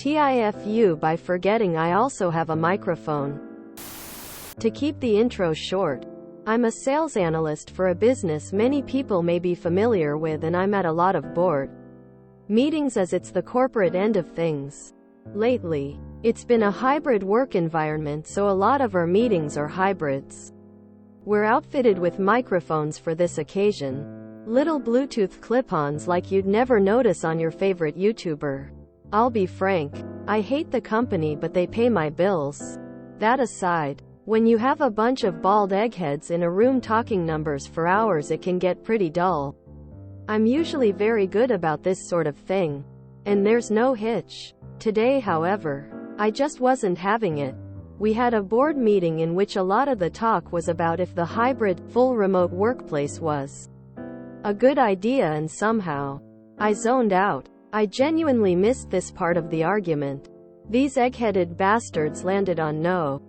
TIFU by forgetting I also have a microphone. To keep the intro short, I'm a sales analyst for a business many people may be familiar with, and I'm at a lot of board meetings as it's the corporate end of things. Lately, it's been a hybrid work environment, so a lot of our meetings are hybrids. We're outfitted with microphones for this occasion. Little Bluetooth clip-ons like you'd never notice on your favorite YouTuber. I'll be frank, I hate the company, but they pay my bills. That aside, when you have a bunch of bald eggheads in a room talking numbers for hours, it can get pretty dull. I'm usually very good about this sort of thing, and there's no hitch. Today, however, I just wasn't having it. We had a board meeting in which a lot of the talk was about if the hybrid, full remote workplace was a good idea, and somehow I zoned out. I genuinely missed this part of the argument. These egg-headed bastards landed on no.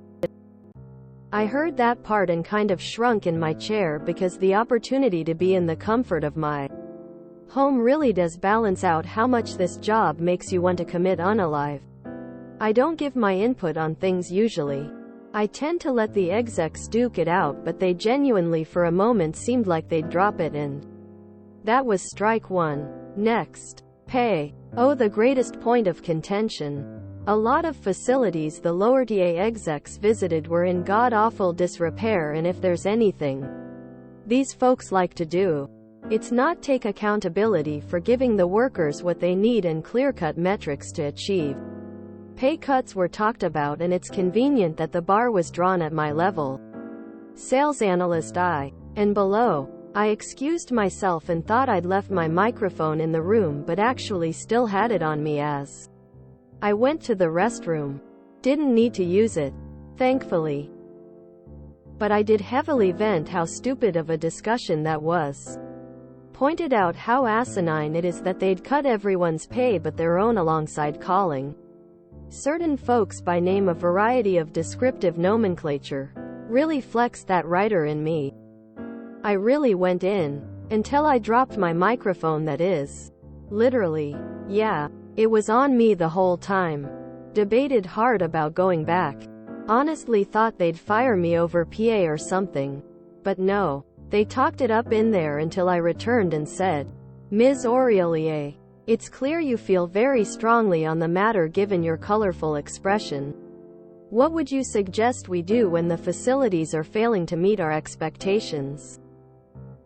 I heard that part and kind of shrunk in my chair, because the opportunity to be in the comfort of my home really does balance out how much this job makes you want to commit unalive. I don't give my input on things usually. I tend to let the execs duke it out, but they genuinely for a moment seemed like they'd drop it, and that was strike one. Next. Pay. Oh, the greatest point of contention. A lot of facilities the lower TA execs visited were in god-awful disrepair, and if there's anything these folks like to do, it's not take accountability for giving the workers what they need and clear-cut metrics to achieve. Pay cuts were talked about, and it's convenient that the bar was drawn at my level. Sales analyst I. And below. I excused myself and thought I'd left my microphone in the room, but actually still had it on me as I went to the restroom. Didn't need to use it, thankfully. But I did heavily vent how stupid of a discussion that was. Pointed out how asinine it is that they'd cut everyone's pay but their own, alongside calling certain folks by name. A variety of descriptive nomenclature really flexed that writer in me. I really went in. Until I dropped my microphone, that is. Literally. Yeah. It was on me the whole time. Debated hard about going back. Honestly thought they'd fire me over PA or something. But no. They talked it up in there until I returned and said, Ms. Aurelier, it's clear you feel very strongly on the matter given your colorful expression. What would you suggest we do when the facilities are failing to meet our expectations?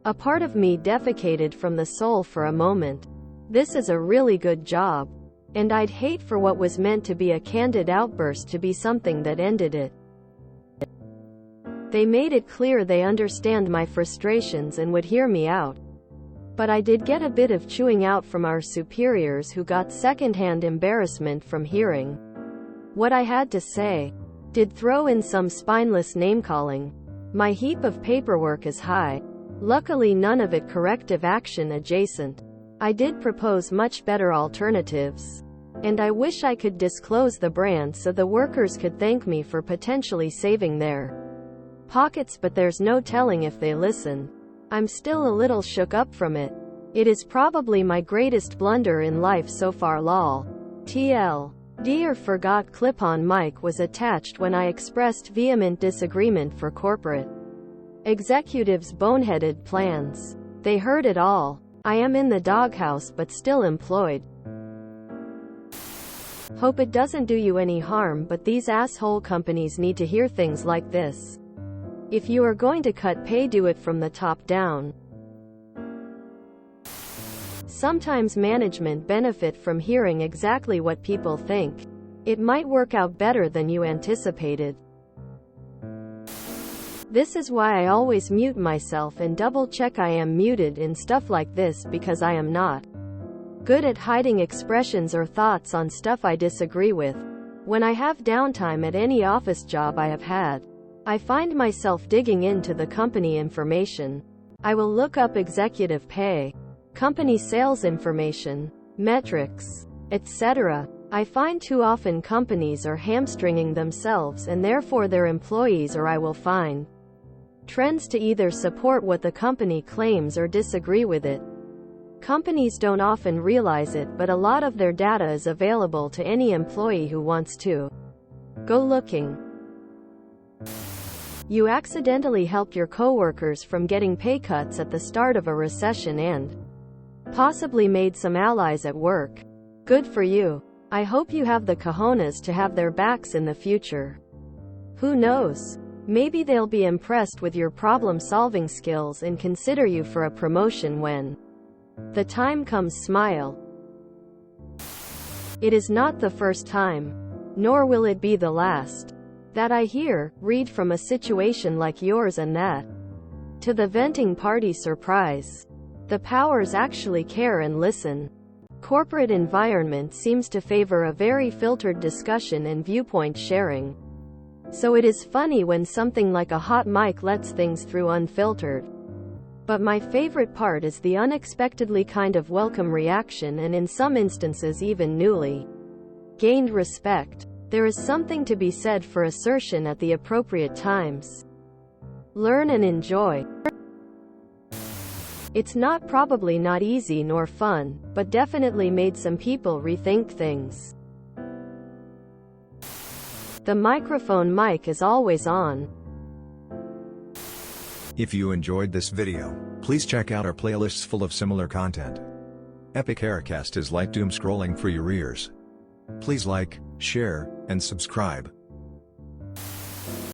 A part of me defecated from the soul for a moment. This is a really good job. And I'd hate for what was meant to be a candid outburst to be something that ended it. They made it clear they understand my frustrations and would hear me out. But I did get a bit of chewing out from our superiors, who got secondhand embarrassment from hearing what I had to say. Did throw in some spineless name-calling. My heap of paperwork is high. Luckily none of it corrective action adjacent. I did propose much better alternatives. And I wish I could disclose the brand so the workers could thank me for potentially saving their pockets, but there's no telling if they listen. I'm still a little shook up from it. It is probably my greatest blunder in life so far, lol. TLD, or forgot clip-on mic was attached when I expressed vehement disagreement for corporate executives' boneheaded plans. They heard it all. I am in the doghouse but still employed. Hope it doesn't do you any harm, but these asshole companies need to hear things like this. If you are going to cut pay, do it from the top down. Sometimes management benefit from hearing exactly what people think. It might work out better than you anticipated. This is why I always mute myself and double-check I am muted in stuff like this, because I am not good at hiding expressions or thoughts on stuff I disagree with. When I have downtime at any office job I have had, I find myself digging into the company information. I will look up executive pay, company sales information, metrics, etc. I find too often companies are hamstringing themselves and therefore their employees, or I will find trends to either support what the company claims or disagree with it. Companies don't often realize it, but a lot of their data is available to any employee who wants to go looking. You accidentally helped your coworkers from getting pay cuts at the start of a recession and possibly made some allies at work. Good for you. I hope you have the cojones to have their backs in the future. Who knows? Maybe they'll be impressed with your problem-solving skills and consider you for a promotion when the time comes. Smile. It is not the first time, nor will it be the last, that I read from a situation like yours, and that, to the venting party surprise, the powers actually care and listen. Corporate environment seems to favor a very filtered discussion and viewpoint sharing. So it is funny when something like a hot mic lets things through unfiltered. But my favorite part is the unexpectedly kind of welcome reaction, and in some instances even newly gained respect. There is something to be said for assertion at the appropriate times. Learn and enjoy. It's probably not easy nor fun, but definitely made some people rethink things. The microphone mic is always on. If you enjoyed this video, please check out our playlists full of similar content. Epic Haircast is like doom scrolling for your ears. Please like, share, and subscribe.